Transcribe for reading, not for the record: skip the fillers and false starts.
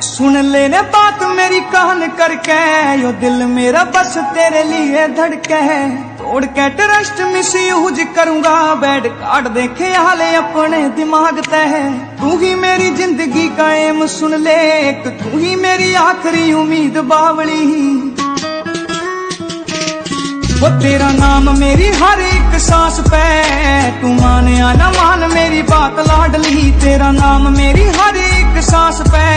सुन लेने बात मेरी कान करके, यो दिल मेरा बस तेरे लिए धड़के है। तोड़ के ट्रस्ट मिस यूज करूंगा, बेड कार्ड देखे हाले अपने दिमाग तय। तू ही मेरी जिंदगी का एम सुन ले, एक तू ही मेरी आखिरी उम्मीद बावली। वो तेरा नाम मेरी हर एक सांस पे, तू माने या ना मान मेरी बात लाडली। तेरा नाम मेरी हर एक सांस पे।